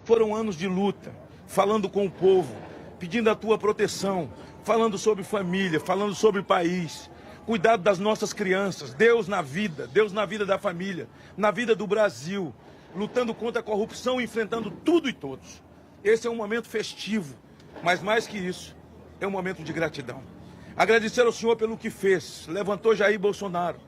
Foram anos de luta, falando com o povo, pedindo a tua proteção, falando sobre família, falando sobre país, cuidado das nossas crianças, Deus na vida da família, na vida do Brasil, lutando contra a corrupção, enfrentando tudo e todos. Esse é um momento festivo, mas mais que isso, é um momento de gratidão. Agradecer ao Senhor pelo que fez, levantou Jair Bolsonaro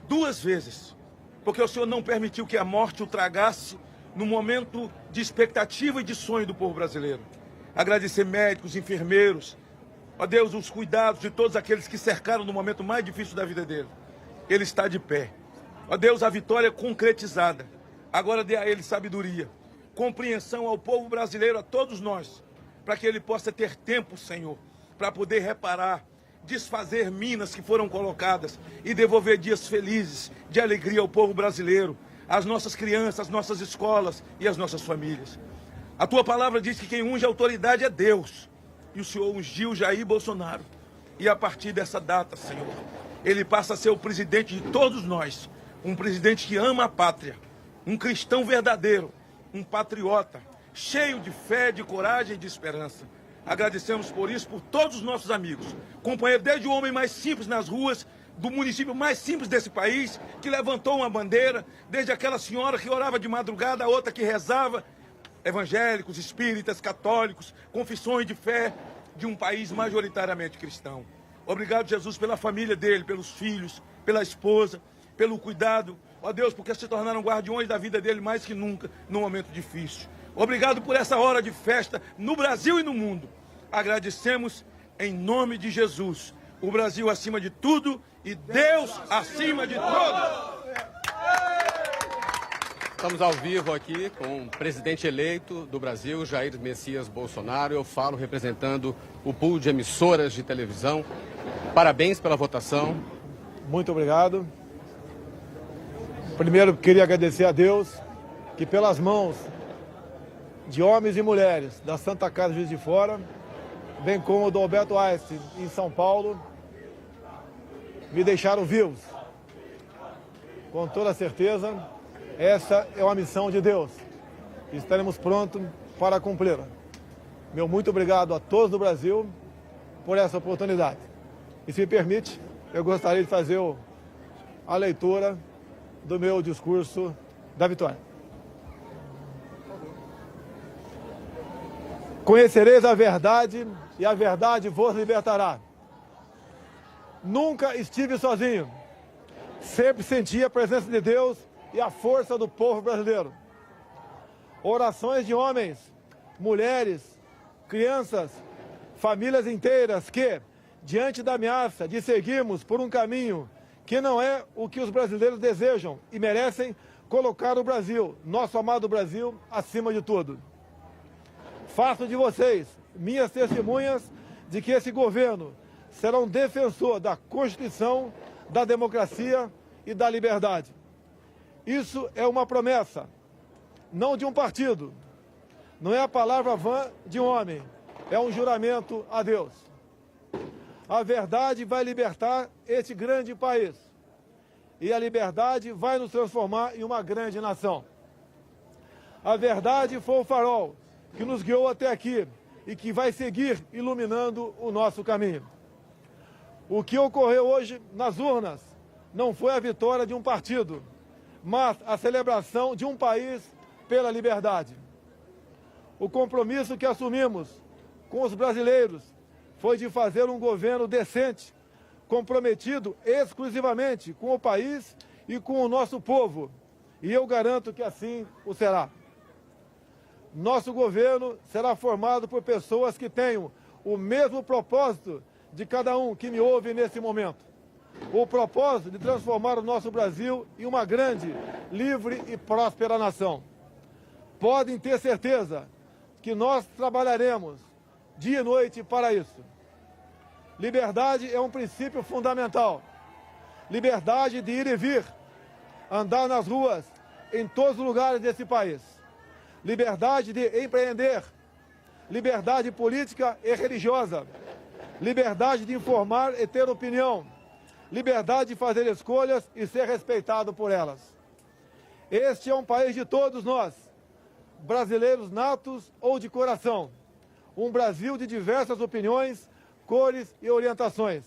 2 vezes, porque o Senhor não permitiu que a morte o tragasse no momento de expectativa e de sonho do povo brasileiro. Agradecer médicos, enfermeiros, ó Deus, os cuidados de todos aqueles que cercaram no momento mais difícil da vida dele. Ele está de pé. Ó Deus, a vitória concretizada. Agora dê a ele sabedoria, compreensão ao povo brasileiro, a todos nós, para que ele possa ter tempo, Senhor, para poder reparar, desfazer minas que foram colocadas e devolver dias felizes, de alegria ao povo brasileiro, às nossas crianças, às nossas escolas e às nossas famílias. A tua palavra diz que quem unge a autoridade é Deus. E o Senhor ungiu Jair Bolsonaro. E a partir dessa data, Senhor, ele passa a ser o presidente de todos nós. Um presidente que ama a pátria. Um cristão verdadeiro. Um patriota. Cheio de fé, de coragem e de esperança. Agradecemos por isso, por todos os nossos amigos. Companheiro, desde o homem mais simples nas ruas, do município mais simples desse país, que levantou uma bandeira, desde aquela senhora que orava de madrugada, a outra que rezava, evangélicos, espíritas, católicos, confissões de fé de um país majoritariamente cristão. Obrigado, Jesus, pela família dele, pelos filhos, pela esposa, pelo cuidado. Ó Deus, porque se tornaram guardiões da vida dele mais que nunca, num momento difícil. Obrigado por essa hora de festa no Brasil e no mundo. Agradecemos em nome de Jesus. O Brasil acima de tudo e Deus acima de todos. Estamos ao vivo aqui com o presidente eleito do Brasil, Jair Messias Bolsonaro. Eu falo representando o pool de emissoras de televisão. Parabéns pela votação. Muito obrigado. Primeiro, queria agradecer a Deus que pelas mãos de homens e mulheres da Santa Casa Juiz de Fora, bem como o do Alberto Einstein em São Paulo, me deixaram vivos. Com toda certeza, essa é uma missão de Deus. E estaremos prontos para cumpri-la. Meu muito obrigado a todos do Brasil por essa oportunidade. E se me permite, eu gostaria de fazer a leitura do meu discurso da vitória. Conhecereis a verdade e a verdade vos libertará. Nunca estive sozinho. Sempre senti a presença de Deus e a força do povo brasileiro. Orações de homens, mulheres, crianças, famílias inteiras que, diante da ameaça de seguirmos por um caminho que não é o que os brasileiros desejam e merecem, colocar o Brasil, nosso amado Brasil, acima de tudo. Faço de vocês minhas testemunhas de que esse governo será um defensor da Constituição, da democracia e da liberdade. Isso é uma promessa, não de um partido, não é a palavra vã de um homem, é um juramento a Deus. A verdade vai libertar este grande país e a liberdade vai nos transformar em uma grande nação. A verdade foi o farol que nos guiou até aqui e que vai seguir iluminando o nosso caminho. O que ocorreu hoje nas urnas não foi a vitória de um partido, mas a celebração de um país pela liberdade. O compromisso que assumimos com os brasileiros foi de fazer um governo decente, comprometido exclusivamente com o país e com o nosso povo. E eu garanto que assim o será. Nosso governo será formado por pessoas que tenham o mesmo propósito de cada um que me ouve nesse momento. O propósito de transformar o nosso Brasil em uma grande, livre e próspera nação. Podem ter certeza que nós trabalharemos dia e noite para isso. Liberdade é um princípio fundamental. Liberdade de ir e vir, andar nas ruas, em todos os lugares desse país. Liberdade de empreender, liberdade política e religiosa, liberdade de informar e ter opinião, liberdade de fazer escolhas e ser respeitado por elas. Este é um país de todos nós. brasileiros natos ou de coração. Um Brasil de diversas opiniões, cores e orientações.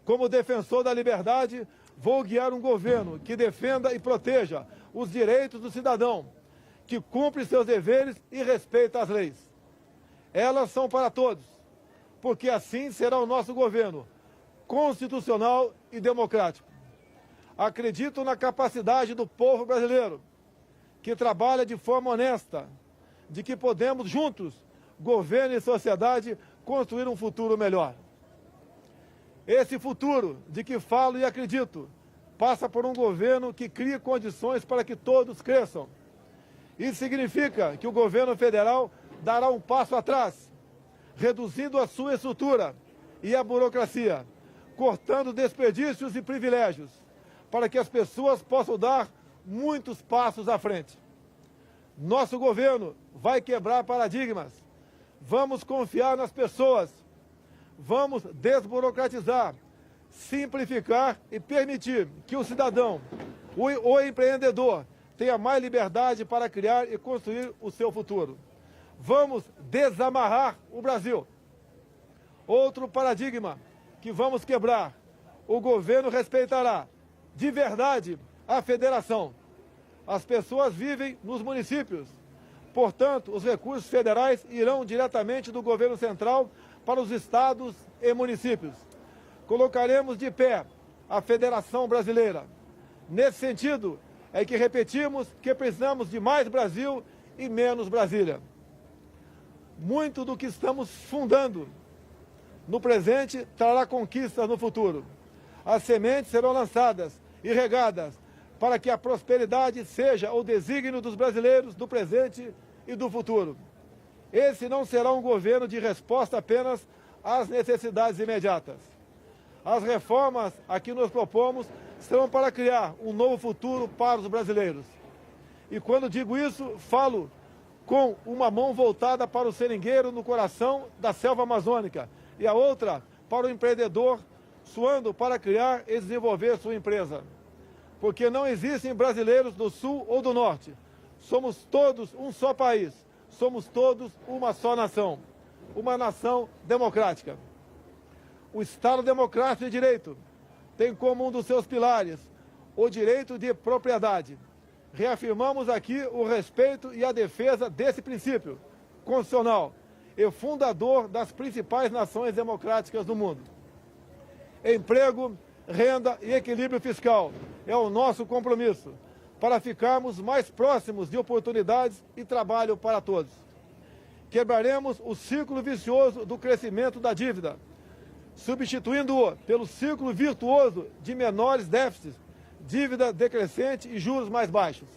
Como defensor da liberdade, vou guiar um governo que defenda e proteja os direitos do cidadão, que cumpre seus deveres e respeita as leis. Elas são para todos, porque assim será o nosso governo, constitucional e democrático. Acredito na capacidade do povo brasileiro, que trabalha de forma honesta, de que podemos juntos, governo e sociedade, construir um futuro melhor. Esse futuro de que falo e acredito passa por um governo que crie condições para que todos cresçam. Isso significa que o governo federal dará um passo atrás, reduzindo a sua estrutura e a burocracia, cortando desperdícios e privilégios, para que as pessoas possam dar muitos passos à frente. Nosso governo vai quebrar paradigmas. Vamos confiar nas pessoas. Vamos desburocratizar, simplificar e permitir que o cidadão, o empreendedor, tenha mais liberdade para criar e construir o seu futuro. Vamos desamarrar o Brasil. Outro paradigma que vamos quebrar. O governo respeitará de verdade a federação. As pessoas vivem nos municípios. Portanto, os recursos federais irão diretamente do governo central para os estados e municípios. Colocaremos de pé a Federação Brasileira. Nesse sentido, é que repetimos que precisamos de mais Brasil e menos Brasília. Muito do que estamos fundando no presente trará conquistas no futuro. As sementes serão lançadas e regadas para que a prosperidade seja o desígnio dos brasileiros do presente e do futuro. Esse não será um governo de resposta apenas às necessidades imediatas. As reformas a que nos propomos serão para criar um novo futuro para os brasileiros. E quando digo isso, falo com uma mão voltada para o seringueiro no coração da selva amazônica e a outra para o empreendedor suando para criar e desenvolver sua empresa. Porque não existem brasileiros do Sul ou do Norte. Somos todos um só país. Somos todos uma só nação. Uma nação democrática. O Estado Democrático de Direito tem como um dos seus pilares o direito de propriedade. Reafirmamos aqui o respeito e a defesa desse princípio constitucional e fundador das principais nações democráticas do mundo. Emprego, renda e equilíbrio fiscal é o nosso compromisso para ficarmos mais próximos de oportunidades e trabalho para todos. Quebraremos o ciclo vicioso do crescimento da dívida, substituindo-o pelo ciclo virtuoso de menores déficits, dívida decrescente e juros mais baixos.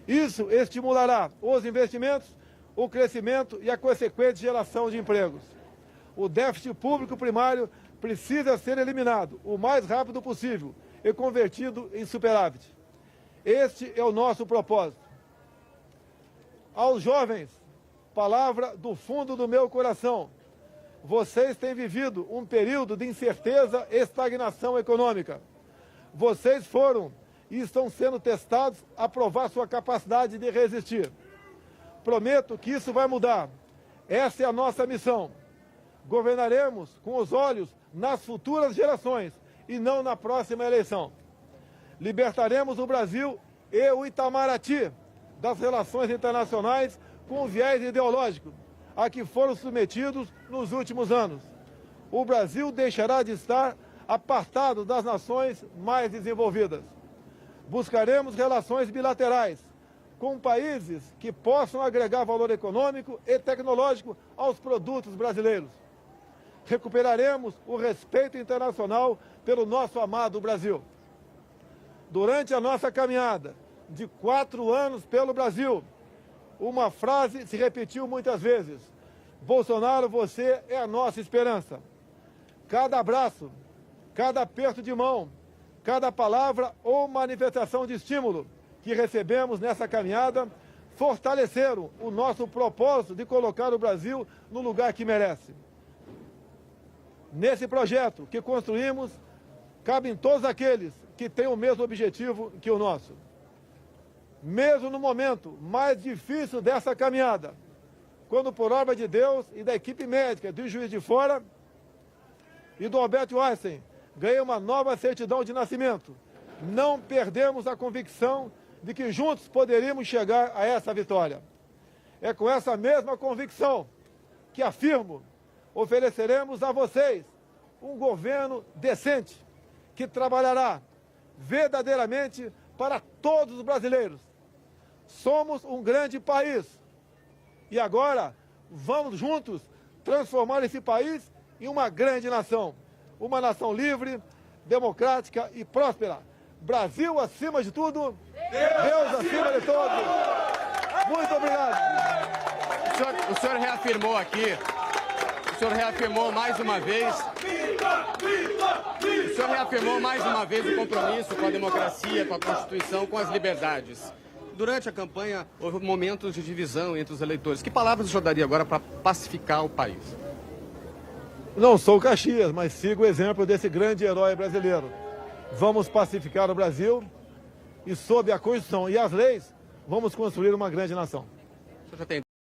Isso estimulará os investimentos, o crescimento e a consequente geração de empregos. O déficit público primário precisa ser eliminado o mais rápido possível e convertido em superávit. Este é o nosso propósito. Aos jovens, palavra do fundo do meu coração. Vocês têm vivido um período de incerteza e estagnação econômica. Vocês foram e estão sendo testados a provar sua capacidade de resistir. Prometo que isso vai mudar. Essa é a nossa missão. Governaremos com os olhos nas futuras gerações e não na próxima eleição. Libertaremos o Brasil e o Itamaraty das relações internacionais com viés ideológico a que foram submetidos nos últimos anos. O Brasil deixará de estar apartado das nações mais desenvolvidas. Buscaremos relações bilaterais com países que possam agregar valor econômico e tecnológico aos produtos brasileiros. Recuperaremos o respeito internacional pelo nosso amado Brasil. Durante a nossa caminhada de 4 anos pelo Brasil, uma frase se repetiu muitas vezes: Bolsonaro, você é a nossa esperança. Cada abraço, cada aperto de mão, cada palavra ou manifestação de estímulo que recebemos nessa caminhada fortaleceram o nosso propósito de colocar o Brasil no lugar que merece. Nesse projeto que construímos, cabem todos aqueles que têm o mesmo objetivo que o nosso. mesmo no momento mais difícil dessa caminhada, quando por obra de Deus e da equipe médica do Juiz de Fora e do Alberto Einstein, ganhei uma nova certidão de nascimento. Não perdemos a convicção de que juntos poderíamos chegar a essa vitória. É com essa mesma convicção que afirmo, ofereceremos a vocês um governo decente, que trabalhará verdadeiramente para todos os brasileiros. Somos um grande país e agora vamos juntos transformar esse país em uma grande nação. Uma nação livre, democrática e próspera. Brasil acima de tudo, Deus acima de todos. Muito obrigado. O senhor reafirmou aqui, o senhor reafirmou mais uma vez o compromisso com a democracia, com a Constituição, com as liberdades. Durante a campanha, houve momentos de divisão entre os eleitores. Que palavras o senhor daria agora para pacificar o país? Não sou Caxias, mas sigo o exemplo desse grande herói brasileiro. Vamos pacificar o Brasil e, sob a Constituição e as leis, vamos construir uma grande nação. O senhor já tem